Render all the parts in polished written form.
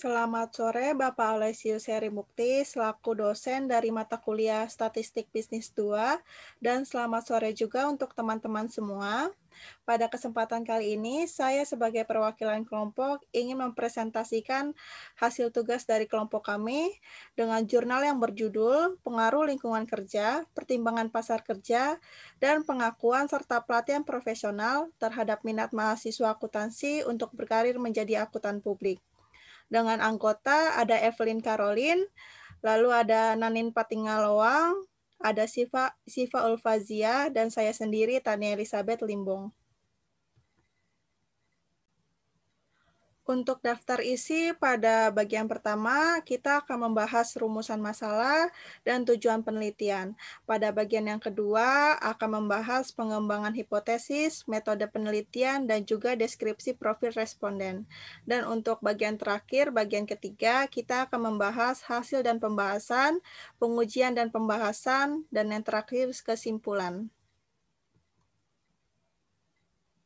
Selamat sore, Bapak Alesius Heri Mukti, selaku dosen dari mata kuliah Statistik Bisnis 2, dan selamat sore juga untuk teman-teman semua. Pada kesempatan kali ini, saya sebagai perwakilan kelompok ingin mempresentasikan hasil tugas dari kelompok kami dengan jurnal yang berjudul Pengaruh Lingkungan Kerja, Pertimbangan Pasar Kerja, dan Pengakuan serta Pelatihan Profesional terhadap minat mahasiswa akuntansi untuk berkarir menjadi akuntan publik. Dengan anggota ada Evelyn Caroline, lalu ada Nanin Patingaloang, ada Siva Ulfazia, dan saya sendiri Tania Elizabeth Limbong. Untuk daftar isi pada bagian pertama, kita akan membahas rumusan masalah dan tujuan penelitian. Pada bagian yang kedua, akan membahas pengembangan hipotesis, metode penelitian, dan juga deskripsi profil responden. Dan untuk bagian terakhir, bagian ketiga, kita akan membahas hasil dan pembahasan, pengujian dan pembahasan, dan yang terakhir kesimpulan.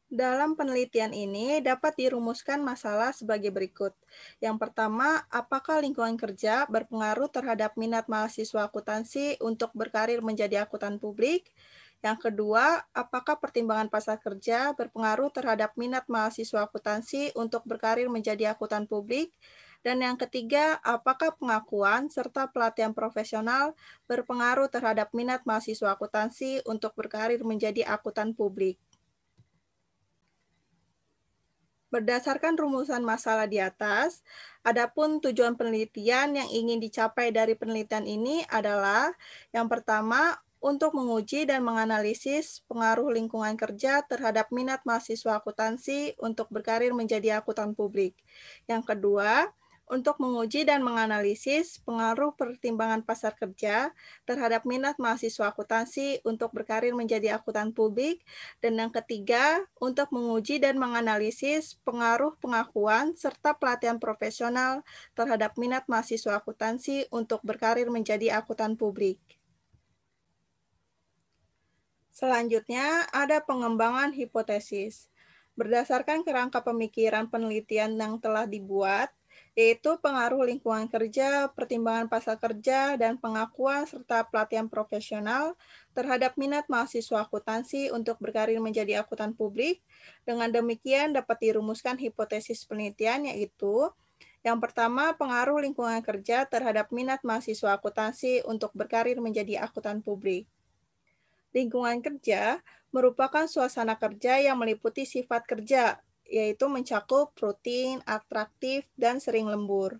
Dalam penelitian ini dapat dirumuskan masalah sebagai berikut. Yang pertama, apakah lingkungan kerja berpengaruh terhadap minat mahasiswa akuntansi untuk berkarir menjadi akuntan publik? Yang kedua, apakah pertimbangan pasar kerja berpengaruh terhadap minat mahasiswa akuntansi untuk berkarir menjadi akuntan publik? Dan yang ketiga, apakah pengakuan serta pelatihan profesional berpengaruh terhadap minat mahasiswa akuntansi untuk berkarir menjadi akuntan publik? Berdasarkan rumusan masalah di atas, adapun tujuan penelitian yang ingin dicapai dari penelitian ini adalah yang pertama, untuk menguji dan menganalisis pengaruh lingkungan kerja terhadap minat mahasiswa akuntansi untuk berkarir menjadi akuntan publik. Yang kedua, untuk menguji dan menganalisis pengaruh pertimbangan pasar kerja terhadap minat mahasiswa akuntansi untuk berkarir menjadi akuntan publik. Dan yang ketiga, untuk menguji dan menganalisis pengaruh pengakuan serta pelatihan profesional terhadap minat mahasiswa akuntansi untuk berkarir menjadi akuntan publik. Selanjutnya, ada pengembangan hipotesis. Berdasarkan kerangka pemikiran penelitian yang telah dibuat, yaitu pengaruh lingkungan kerja, pertimbangan pasar kerja, dan pengakuan serta pelatihan profesional terhadap minat mahasiswa akuntansi untuk berkarir menjadi akuntan publik. Dengan demikian dapat dirumuskan hipotesis penelitian yaitu yang pertama, pengaruh lingkungan kerja terhadap minat mahasiswa akuntansi untuk berkarir menjadi akuntan publik. Lingkungan kerja merupakan suasana kerja yang meliputi sifat kerja, yaitu mencakup rutin, atraktif, dan sering lembur.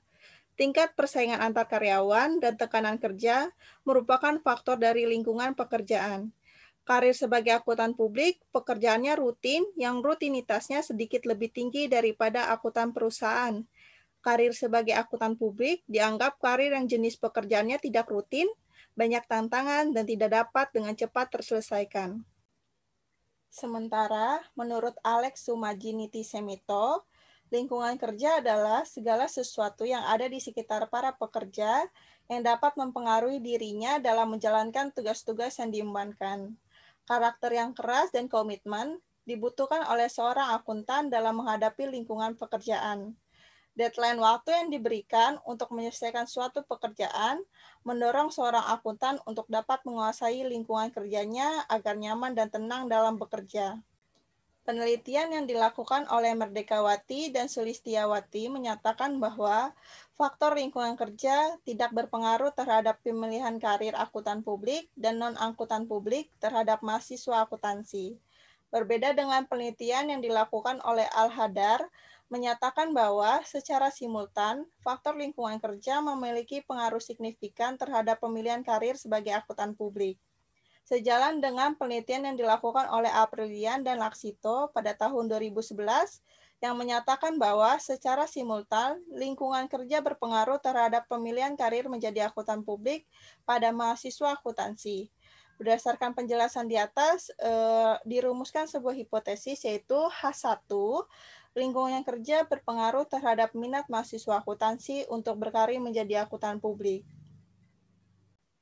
Tingkat persaingan antar karyawan dan tekanan kerja merupakan faktor dari lingkungan pekerjaan. Karir sebagai akuntan publik, pekerjaannya rutin yang rutinitasnya sedikit lebih tinggi daripada akuntan perusahaan. Karir sebagai akuntan publik dianggap karir yang jenis pekerjaannya tidak rutin, banyak tantangan, dan tidak dapat dengan cepat terselesaikan. Sementara, menurut Alex Sumajiniti Semito, lingkungan kerja adalah segala sesuatu yang ada di sekitar para pekerja yang dapat mempengaruhi dirinya dalam menjalankan tugas-tugas yang diembankan. Karakter yang keras dan komitmen dibutuhkan oleh seorang akuntan dalam menghadapi lingkungan pekerjaan. Deadline waktu yang diberikan untuk menyelesaikan suatu pekerjaan mendorong seorang akuntan untuk dapat menguasai lingkungan kerjanya agar nyaman dan tenang dalam bekerja. Penelitian yang dilakukan oleh Merdekawati dan Sulistiawati menyatakan bahwa faktor lingkungan kerja tidak berpengaruh terhadap pemilihan karir akuntan publik dan non-akuntan publik terhadap mahasiswa akuntansi. Berbeda dengan penelitian yang dilakukan oleh Al-Hadar, menyatakan bahwa secara simultan, faktor lingkungan kerja memiliki pengaruh signifikan terhadap pemilihan karir sebagai akuntan publik. Sejalan dengan penelitian yang dilakukan oleh Aprilian dan Laksito pada tahun 2011, yang menyatakan bahwa secara simultan, lingkungan kerja berpengaruh terhadap pemilihan karir menjadi akuntan publik pada mahasiswa akuntansi. Berdasarkan penjelasan di atas, dirumuskan sebuah hipotesis yaitu H1, lingkungan kerja berpengaruh terhadap minat mahasiswa akuntansi untuk berkarir menjadi akuntan publik.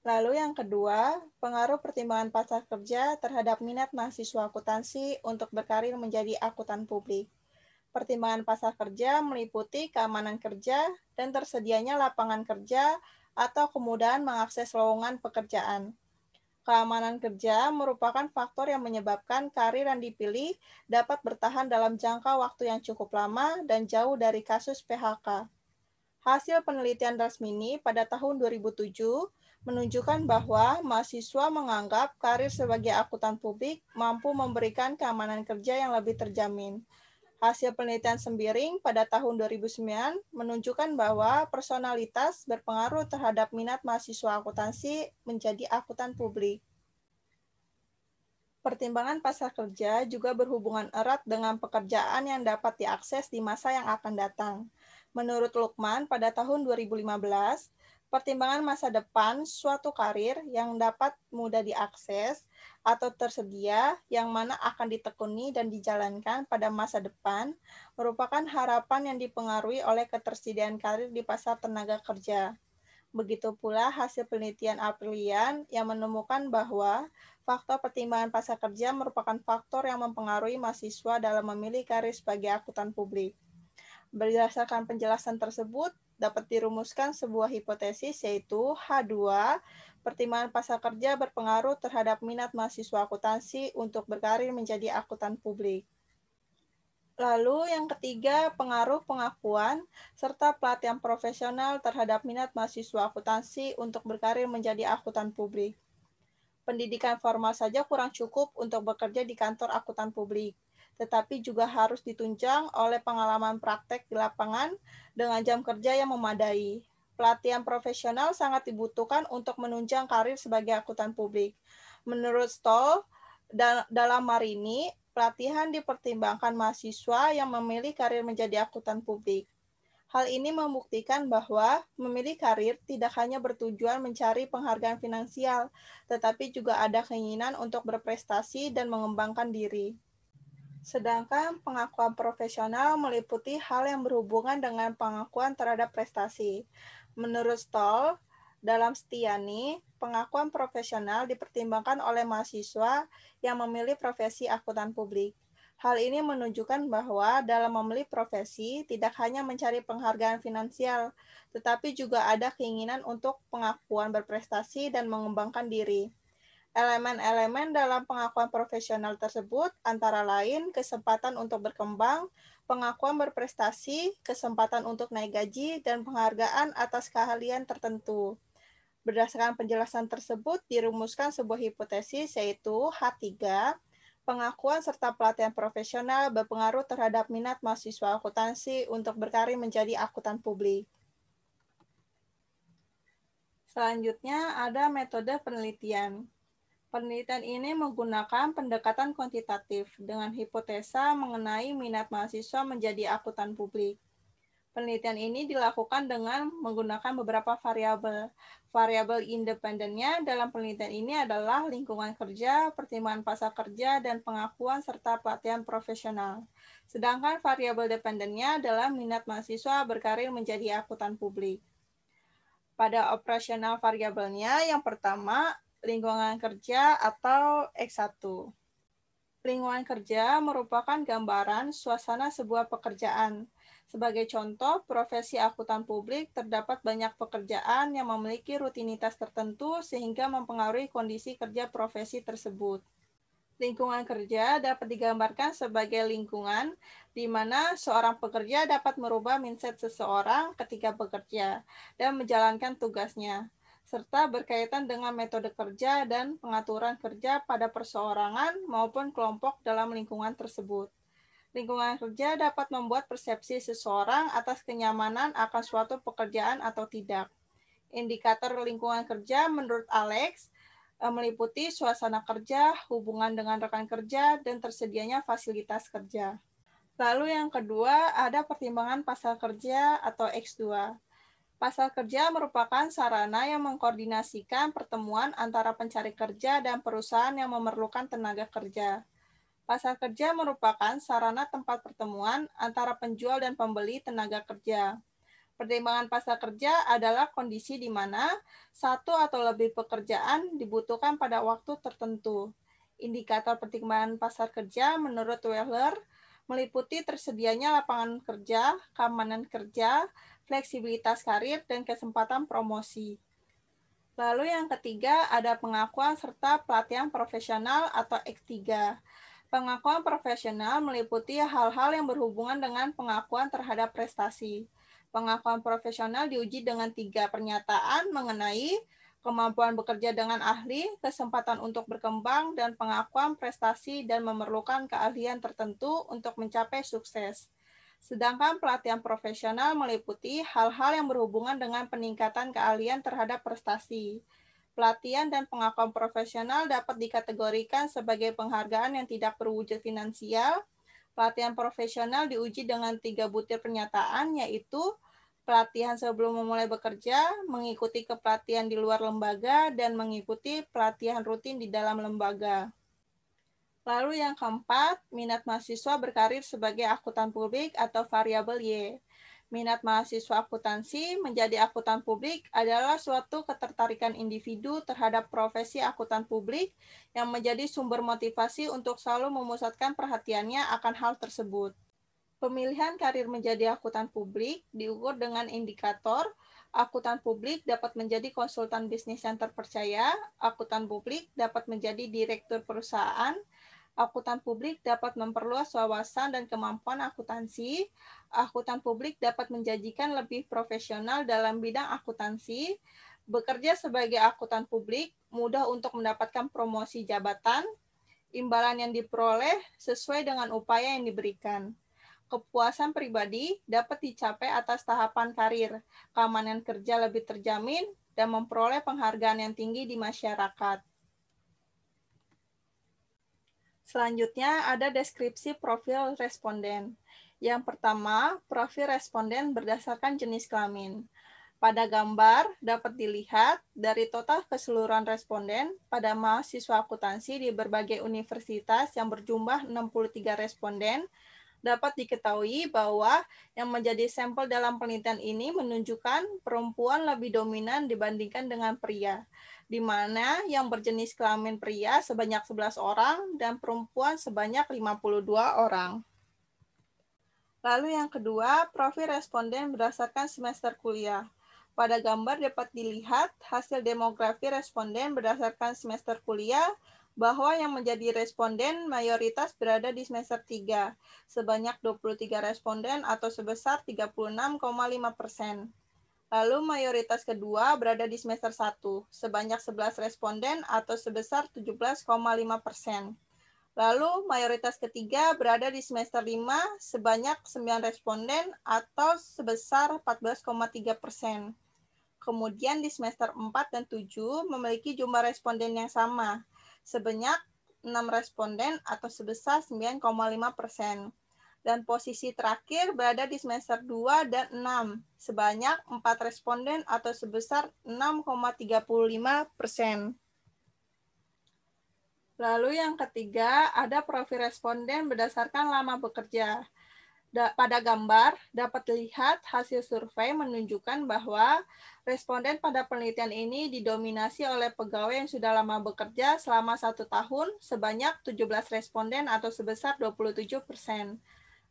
Lalu yang kedua, pengaruh pertimbangan pasar kerja terhadap minat mahasiswa akuntansi untuk berkarir menjadi akuntan publik. Pertimbangan pasar kerja meliputi keamanan kerja dan tersedianya lapangan kerja atau kemudahan mengakses lowongan pekerjaan. Keamanan kerja merupakan faktor yang menyebabkan karir yang dipilih dapat bertahan dalam jangka waktu yang cukup lama dan jauh dari kasus PHK. Hasil penelitian Rasmini pada tahun 2007 menunjukkan bahwa mahasiswa menganggap karir sebagai akuntan publik mampu memberikan keamanan kerja yang lebih terjamin. Hasil penelitian Sembiring pada tahun 2009 menunjukkan bahwa personalitas berpengaruh terhadap minat mahasiswa akuntansi menjadi akuntan publik. Pertimbangan pasar kerja juga berhubungan erat dengan pekerjaan yang dapat diakses di masa yang akan datang. Menurut Lukman, pada tahun 2015, pertimbangan masa depan suatu karir yang dapat mudah diakses atau tersedia yang mana akan ditekuni dan dijalankan pada masa depan merupakan harapan yang dipengaruhi oleh ketersediaan karir di pasar tenaga kerja. Begitu pula hasil penelitian Aprilian yang menemukan bahwa faktor pertimbangan pasar kerja merupakan faktor yang mempengaruhi mahasiswa dalam memilih karir sebagai akuntan publik. Berdasarkan penjelasan tersebut, dapat dirumuskan sebuah hipotesis yaitu H2, pertimbangan pasar kerja berpengaruh terhadap minat mahasiswa akuntansi untuk berkarir menjadi akuntan publik. Lalu yang ketiga, pengaruh pengakuan serta pelatihan profesional terhadap minat mahasiswa akuntansi untuk berkarir menjadi akuntan publik. Pendidikan formal saja kurang cukup untuk bekerja di kantor akuntan publik, tetapi juga harus ditunjang oleh pengalaman praktek di lapangan dengan jam kerja yang memadai. Pelatihan profesional sangat dibutuhkan untuk menunjang karir sebagai akuntan publik. Menurut Stoll, dalam Marini, pelatihan dipertimbangkan mahasiswa yang memilih karir menjadi akuntan publik. Hal ini membuktikan bahwa memilih karir tidak hanya bertujuan mencari penghargaan finansial, tetapi juga ada keinginan untuk berprestasi dan mengembangkan diri. Sedangkan pengakuan profesional meliputi hal yang berhubungan dengan pengakuan terhadap prestasi. Menurut Stoll, dalam Setiani, pengakuan profesional dipertimbangkan oleh mahasiswa yang memilih profesi akuntan publik. Hal ini menunjukkan bahwa dalam memilih profesi tidak hanya mencari penghargaan finansial, tetapi juga ada keinginan untuk pengakuan berprestasi dan mengembangkan diri. Elemen-elemen dalam pengakuan profesional tersebut antara lain kesempatan untuk berkembang, pengakuan berprestasi, kesempatan untuk naik gaji, dan penghargaan atas keahlian tertentu. Berdasarkan penjelasan tersebut, dirumuskan sebuah hipotesis yaitu H3, pengakuan serta pelatihan profesional berpengaruh terhadap minat mahasiswa akuntansi untuk berkarir menjadi akuntan publik. Selanjutnya ada metode penelitian. Penelitian ini menggunakan pendekatan kuantitatif dengan hipotesa mengenai minat mahasiswa menjadi akuntan publik. Penelitian ini dilakukan dengan menggunakan beberapa variabel. Variabel independennya dalam penelitian ini adalah lingkungan kerja, pertimbangan pasar kerja, dan pengakuan serta pelatihan profesional. Sedangkan variabel dependennya adalah minat mahasiswa berkarir menjadi akuntan publik. Pada operasional variabelnya, yang pertama, lingkungan kerja atau X1. Lingkungan kerja merupakan gambaran suasana sebuah pekerjaan. Sebagai contoh, profesi akuntan publik terdapat banyak pekerjaan yang memiliki rutinitas tertentu sehingga mempengaruhi kondisi kerja profesi tersebut. Lingkungan kerja dapat digambarkan sebagai lingkungan di mana seorang pekerja dapat merubah mindset seseorang ketika bekerja dan menjalankan tugasnya, serta berkaitan dengan metode kerja dan pengaturan kerja pada perseorangan maupun kelompok dalam lingkungan tersebut. Lingkungan kerja dapat membuat persepsi seseorang atas kenyamanan akan suatu pekerjaan atau tidak. Indikator lingkungan kerja menurut Alex meliputi suasana kerja, hubungan dengan rekan kerja, dan tersedianya fasilitas kerja. Lalu yang kedua ada pertimbangan pasar kerja atau X2. Pasar kerja merupakan sarana yang mengkoordinasikan pertemuan antara pencari kerja dan perusahaan yang memerlukan tenaga kerja. Pasar kerja merupakan sarana tempat pertemuan antara penjual dan pembeli tenaga kerja. Pertimbangan pasar kerja adalah kondisi di mana satu atau lebih pekerjaan dibutuhkan pada waktu tertentu. Indikator pertimbangan pasar kerja menurut Wheeler meliputi tersedianya lapangan kerja, keamanan kerja, fleksibilitas karir, dan kesempatan promosi. Lalu yang ketiga ada pengakuan serta pelatihan profesional atau X3. Pengakuan profesional meliputi hal-hal yang berhubungan dengan pengakuan terhadap prestasi. Pengakuan profesional diuji dengan 3 pernyataan mengenai kemampuan bekerja dengan ahli, kesempatan untuk berkembang, dan pengakuan prestasi dan memerlukan keahlian tertentu untuk mencapai sukses. Sedangkan pelatihan profesional meliputi hal-hal yang berhubungan dengan peningkatan keahlian terhadap prestasi. Pelatihan dan pengakuan profesional dapat dikategorikan sebagai penghargaan yang tidak berwujud finansial. Pelatihan profesional diuji dengan 3 butir pernyataan, yaitu pelatihan sebelum memulai bekerja, mengikuti kepelatihan di luar lembaga, dan mengikuti pelatihan rutin di dalam lembaga. Lalu yang keempat, minat mahasiswa berkarir sebagai akuntan publik atau variabel Y. Minat mahasiswa akuntansi menjadi akuntan publik adalah suatu ketertarikan individu terhadap profesi akuntan publik yang menjadi sumber motivasi untuk selalu memusatkan perhatiannya akan hal tersebut. Pemilihan karir menjadi akuntan publik diukur dengan indikator akuntan publik dapat menjadi konsultan bisnis yang terpercaya, akuntan publik dapat menjadi direktur perusahaan, akuntan publik dapat memperluas wawasan dan kemampuan akuntansi, akuntan publik dapat menjanjikan lebih profesional dalam bidang akuntansi, bekerja sebagai akuntan publik mudah untuk mendapatkan promosi jabatan, imbalan yang diperoleh sesuai dengan upaya yang diberikan. Kepuasan pribadi dapat dicapai atas tahapan karir, keamanan kerja lebih terjamin, dan memperoleh penghargaan yang tinggi di masyarakat. Selanjutnya ada deskripsi profil responden. Yang pertama, profil responden berdasarkan jenis kelamin. Pada gambar dapat dilihat dari total keseluruhan responden pada mahasiswa akuntansi di berbagai universitas yang berjumlah 63 responden, dapat diketahui bahwa yang menjadi sampel dalam penelitian ini menunjukkan perempuan lebih dominan dibandingkan dengan pria, di mana yang berjenis kelamin pria sebanyak 11 orang dan perempuan sebanyak 52 orang. Lalu yang kedua, profil responden berdasarkan semester kuliah. Pada gambar dapat dilihat hasil demografi responden berdasarkan semester kuliah bahwa yang menjadi responden mayoritas berada di semester 3, sebanyak 23 responden atau sebesar 36,5%. Lalu mayoritas kedua berada di semester 1, sebanyak 11 responden atau sebesar 17,5%. Lalu mayoritas ketiga berada di semester 5, sebanyak 9 responden atau sebesar 14,3%. Kemudian di semester 4 dan 7 memiliki jumlah responden yang sama, sebanyak 6 responden atau sebesar 9,5%. Dan posisi terakhir berada di semester 2 dan 6, sebanyak 4 responden atau sebesar 6,35%. Lalu yang ketiga, ada profil responden berdasarkan lama bekerja. Pada gambar, dapat dilihat hasil survei menunjukkan bahwa responden pada penelitian ini didominasi oleh pegawai yang sudah lama bekerja selama 1 tahun, sebanyak 17 responden atau sebesar 27%.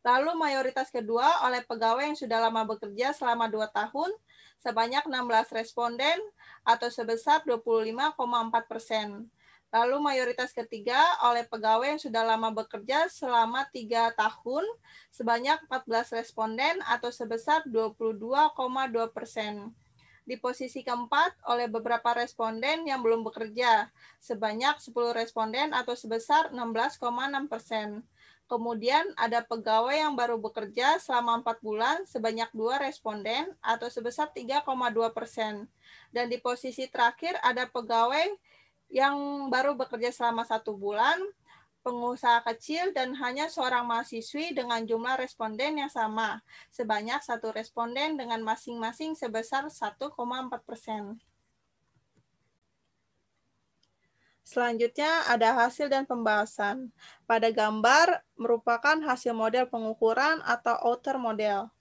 Lalu mayoritas kedua oleh pegawai yang sudah lama bekerja selama 2 tahun, sebanyak 16 responden atau sebesar 25,4%. Lalu mayoritas ketiga oleh pegawai yang sudah lama bekerja selama 3 tahun, sebanyak 14 responden atau sebesar 22,2%. Di posisi keempat oleh beberapa responden yang belum bekerja, sebanyak 10 responden atau sebesar 16,6%. Kemudian ada pegawai yang baru bekerja selama 4 bulan, sebanyak 2 responden atau sebesar 3,2%. Dan di posisi terakhir ada pegawai yang baru bekerja selama 1 bulan, pengusaha kecil, dan hanya seorang mahasiswi dengan jumlah responden yang sama, sebanyak 1 responden dengan masing-masing sebesar 1,4%. Selanjutnya ada hasil dan pembahasan. Pada gambar merupakan hasil model pengukuran atau outer model.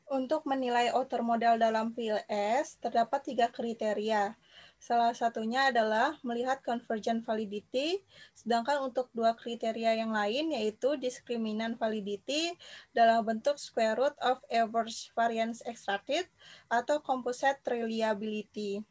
Untuk menilai outer model dalam PILS, terdapat 3 kriteria. Salah satunya adalah melihat convergent validity, sedangkan untuk dua kriteria yang lain yaitu discriminant validity dalam bentuk square root of average variance extracted atau composite reliability.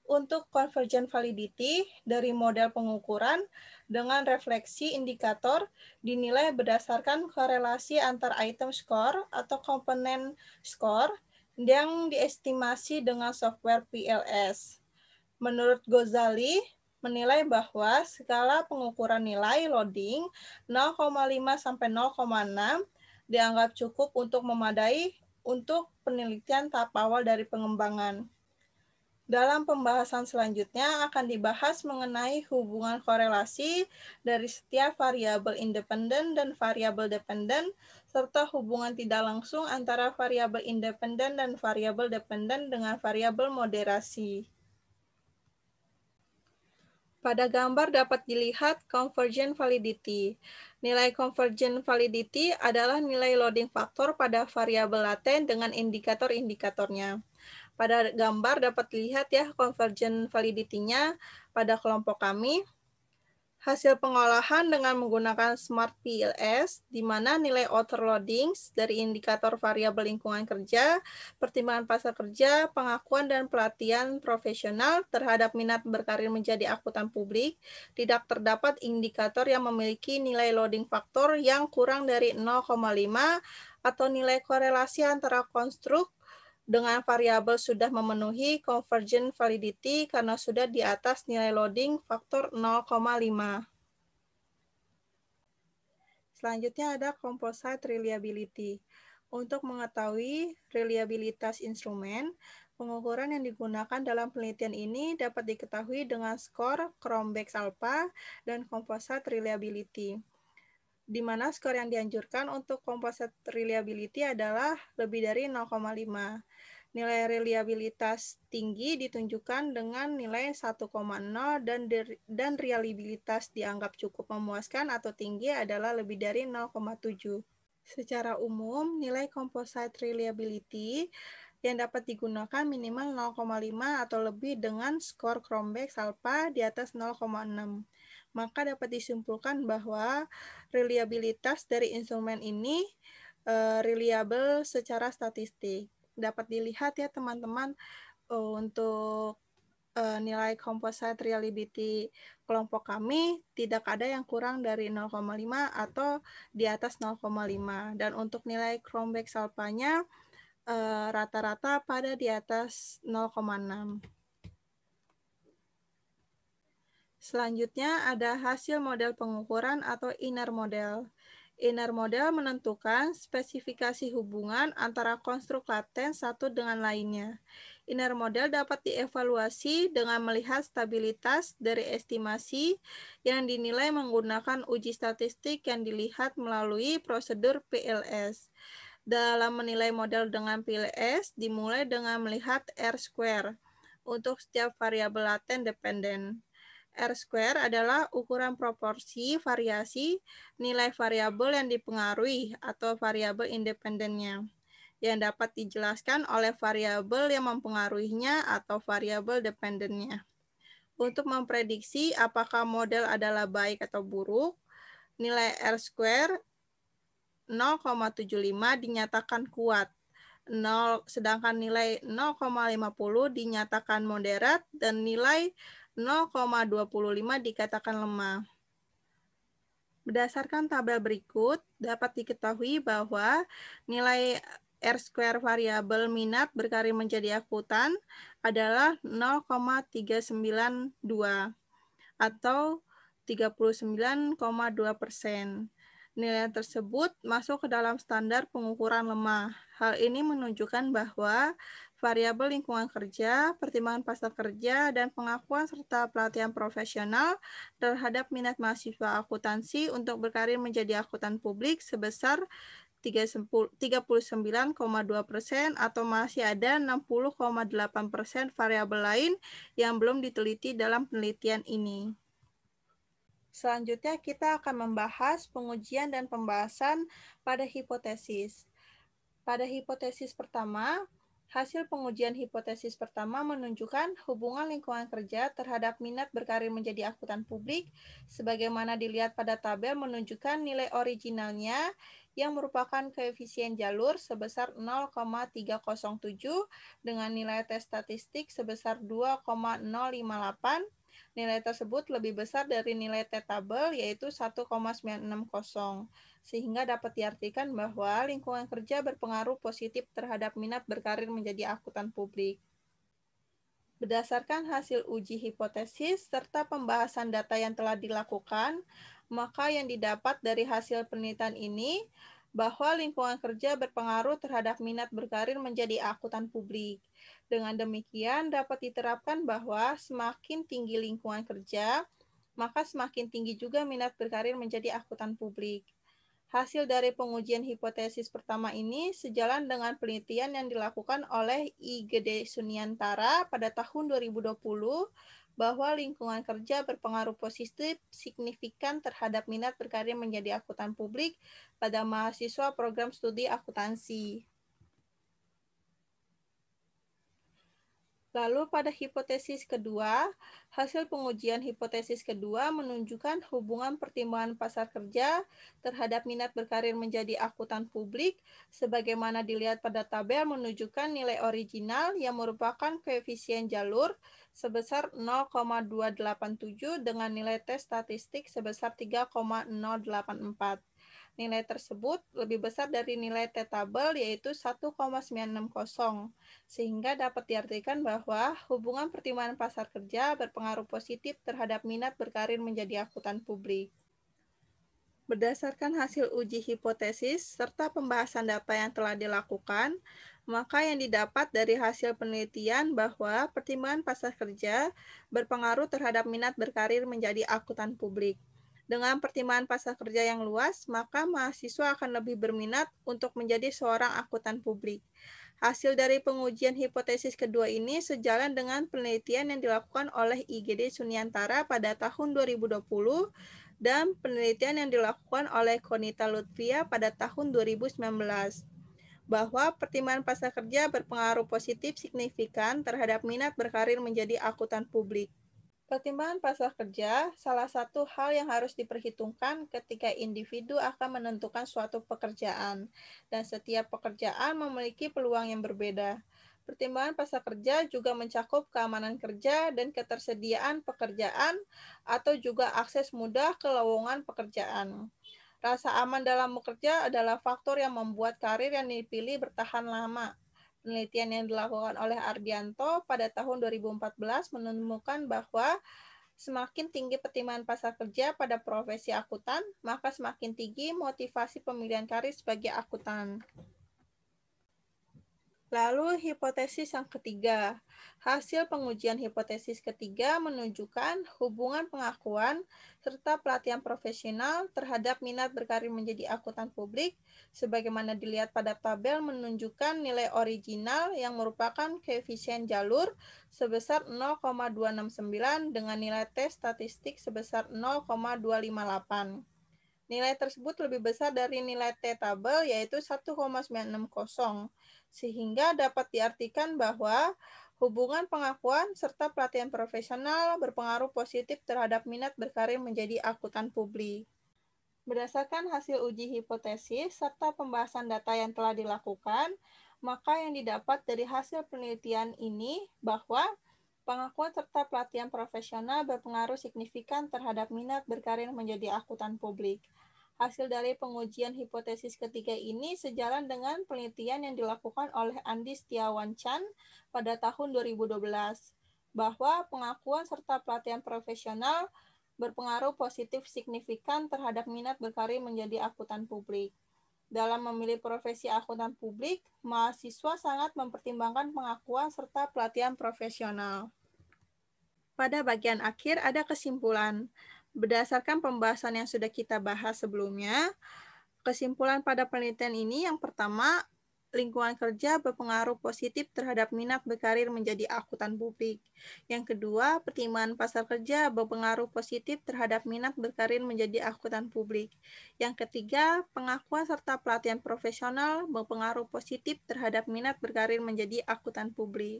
Untuk convergent validity dari model pengukuran dengan refleksi indikator dinilai berdasarkan korelasi antar item score atau komponen score yang diestimasi dengan software PLS. Menurut Ghazali, menilai bahwa skala pengukuran nilai loading 0,5 sampai 0,6 dianggap cukup untuk memadai untuk penelitian tahap awal dari pengembangan. Dalam pembahasan selanjutnya akan dibahas mengenai hubungan korelasi dari setiap variabel independen dan variabel dependen, serta hubungan tidak langsung antara variabel independen dan variabel dependen dengan variabel moderasi. Pada gambar dapat dilihat convergent validity. Nilai convergent validity adalah nilai loading faktor pada variabel laten dengan indikator-indikatornya. Pada gambar dapat dilihat ya convergent validity-nya pada kelompok kami. Hasil pengolahan dengan menggunakan Smart PLS, di mana nilai outer loadings dari indikator variabel lingkungan kerja, pertimbangan pasar kerja, pengakuan dan pelatihan profesional terhadap minat berkarir menjadi akuntan publik, tidak terdapat indikator yang memiliki nilai loading faktor yang kurang dari 0,5 atau nilai korelasi antara konstruk dengan variabel sudah memenuhi convergent validity karena sudah di atas nilai loading faktor 0,5. Selanjutnya ada composite reliability. Untuk mengetahui reliabilitas instrumen, pengukuran yang digunakan dalam penelitian ini dapat diketahui dengan skor Cronbach's-Alpha dan composite reliability, di mana skor yang dianjurkan untuk composite reliability adalah lebih dari 0,5. Nilai reliabilitas tinggi ditunjukkan dengan nilai 1,0 dan reliabilitas dianggap cukup memuaskan atau tinggi adalah lebih dari 0,7. Secara umum, nilai composite reliability yang dapat digunakan minimal 0,5 atau lebih dengan skor Cronbach's-Alpha di atas 0,6. Maka dapat disimpulkan bahwa reliabilitas dari instrumen ini reliable secara statistik. Dapat dilihat ya teman-teman untuk nilai composite reliability kelompok kami tidak ada yang kurang dari 0,5 atau di atas 0,5. Dan untuk nilai Cronbach's-Alpha-nya rata-rata pada di atas 0,6. Selanjutnya ada hasil model pengukuran atau inner model. Inner model menentukan spesifikasi hubungan antara konstruk laten satu dengan lainnya. Inner model dapat dievaluasi dengan melihat stabilitas dari estimasi yang dinilai menggunakan uji statistik yang dilihat melalui prosedur PLS. Dalam menilai model dengan PLS, dimulai dengan melihat R-square untuk setiap variabel laten dependen. R-square adalah ukuran proporsi variasi nilai variabel yang dipengaruhi atau variabel independennya, yang dapat dijelaskan oleh variabel yang mempengaruhinya atau variabel dependennya. Untuk memprediksi apakah model adalah baik atau buruk, nilai R-square 0,75 dinyatakan kuat, sedangkan nilai 0,50 dinyatakan moderat, dan nilai 0,25 dikatakan lemah. Berdasarkan tabel berikut, dapat diketahui bahwa nilai R-square variabel minat berkarir menjadi akuntan adalah 0,392 atau 39,2%. Nilai tersebut masuk ke dalam standar pengukuran lemah. Hal ini menunjukkan bahwa variabel lingkungan kerja, pertimbangan pasar kerja, dan pengakuan serta pelatihan profesional terhadap minat mahasiswa akuntansi untuk berkarir menjadi akuntan publik sebesar 39,2% atau masih ada 60,8% variabel lain yang belum diteliti dalam penelitian ini. Selanjutnya kita akan membahas pengujian dan pembahasan pada hipotesis. Pada hipotesis pertama, Hasil pengujian hipotesis pertama menunjukkan hubungan lingkungan kerja terhadap minat berkarir menjadi akuntan publik, sebagaimana dilihat pada tabel menunjukkan nilai originalnya yang merupakan koefisien jalur sebesar 0,307 dengan nilai tes statistik sebesar 2,058. Nilai tersebut lebih besar dari nilai T tabel yaitu 1,960 sehingga dapat diartikan bahwa lingkungan kerja berpengaruh positif terhadap minat berkarir menjadi akuntan publik. Berdasarkan hasil uji hipotesis serta pembahasan data yang telah dilakukan, maka yang didapat dari hasil penelitian ini bahwa lingkungan kerja berpengaruh terhadap minat berkarir menjadi akuntan publik. Dengan demikian, dapat diterapkan bahwa semakin tinggi lingkungan kerja, maka semakin tinggi juga minat berkarir menjadi akuntan publik. Hasil dari pengujian hipotesis pertama ini sejalan dengan penelitian yang dilakukan oleh IGD Sunyantara pada tahun 2020 bahwa lingkungan kerja berpengaruh positif signifikan terhadap minat berkarir menjadi akuntan publik pada mahasiswa program studi akuntansi. Lalu pada hipotesis kedua, hasil pengujian hipotesis kedua menunjukkan hubungan pertimbangan pasar kerja terhadap minat berkarir menjadi akuntan publik, sebagaimana dilihat pada tabel menunjukkan nilai original yang merupakan koefisien jalur sebesar 0,287 dengan nilai tes statistik sebesar 3,084. Nilai tersebut lebih besar dari nilai T tabel yaitu 1,960, sehingga dapat diartikan bahwa hubungan pertimbangan pasar kerja berpengaruh positif terhadap minat berkarir menjadi akuntan publik. Berdasarkan hasil uji hipotesis serta pembahasan data yang telah dilakukan, maka yang didapat dari hasil penelitian bahwa pertimbangan pasar kerja berpengaruh terhadap minat berkarir menjadi akuntan publik. Dengan pertimbangan pasar kerja yang luas, maka mahasiswa akan lebih berminat untuk menjadi seorang akuntan publik. Hasil dari pengujian hipotesis kedua ini sejalan dengan penelitian yang dilakukan oleh IGD Sunyantara pada tahun 2020 dan penelitian yang dilakukan oleh Konita Lutfia pada tahun 2019 bahwa pertimbangan pasar kerja berpengaruh positif signifikan terhadap minat berkarir menjadi akuntan publik. Pertimbangan pasar kerja salah satu hal yang harus diperhitungkan ketika individu akan menentukan suatu pekerjaan, dan setiap pekerjaan memiliki peluang yang berbeda. Pertimbangan pasar kerja juga mencakup keamanan kerja dan ketersediaan pekerjaan atau juga akses mudah ke lowongan pekerjaan. Rasa aman dalam bekerja adalah faktor yang membuat karir yang dipilih bertahan lama. Penelitian yang dilakukan oleh Ardianto pada tahun 2014 menemukan bahwa semakin tinggi pertimbangan pasar kerja pada profesi akuntan, maka semakin tinggi motivasi pemilihan karir sebagai akuntan. Lalu hipotesis yang ketiga. Hasil pengujian hipotesis ketiga menunjukkan hubungan pengakuan serta pelatihan profesional terhadap minat berkarir menjadi akuntan publik, sebagaimana dilihat pada tabel menunjukkan nilai original yang merupakan koefisien jalur sebesar 0,269 dengan nilai tes statistik sebesar 0,258. Nilai tersebut lebih besar dari nilai T tabel yaitu 1,960, sehingga dapat diartikan bahwa hubungan pengakuan serta pelatihan profesional berpengaruh positif terhadap minat berkarir menjadi akuntan publik. Berdasarkan hasil uji hipotesis serta pembahasan data yang telah dilakukan, maka yang didapat dari hasil penelitian ini bahwa pengakuan serta pelatihan profesional berpengaruh signifikan terhadap minat berkarir menjadi akuntan publik. Hasil dari pengujian hipotesis ketiga ini sejalan dengan penelitian yang dilakukan oleh Andi Setiawan Chan pada tahun 2012, bahwa pengakuan serta pelatihan profesional berpengaruh positif signifikan terhadap minat berkarir menjadi akuntan publik. Dalam memilih profesi akuntan publik, mahasiswa sangat mempertimbangkan pengakuan serta pelatihan profesional. Pada bagian akhir ada kesimpulan. Berdasarkan pembahasan yang sudah kita bahas sebelumnya, kesimpulan pada penelitian ini yang pertama, lingkungan kerja berpengaruh positif terhadap minat berkarir menjadi akuntan publik. Yang kedua, pertimbangan pasar kerja berpengaruh positif terhadap minat berkarir menjadi akuntan publik. Yang ketiga, pengakuan serta pelatihan profesional berpengaruh positif terhadap minat berkarir menjadi akuntan publik.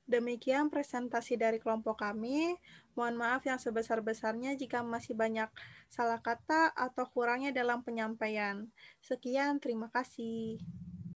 Demikian presentasi dari kelompok kami. Mohon maaf yang sebesar-besarnya jika masih banyak salah kata atau kurangnya dalam penyampaian. Sekian, terima kasih.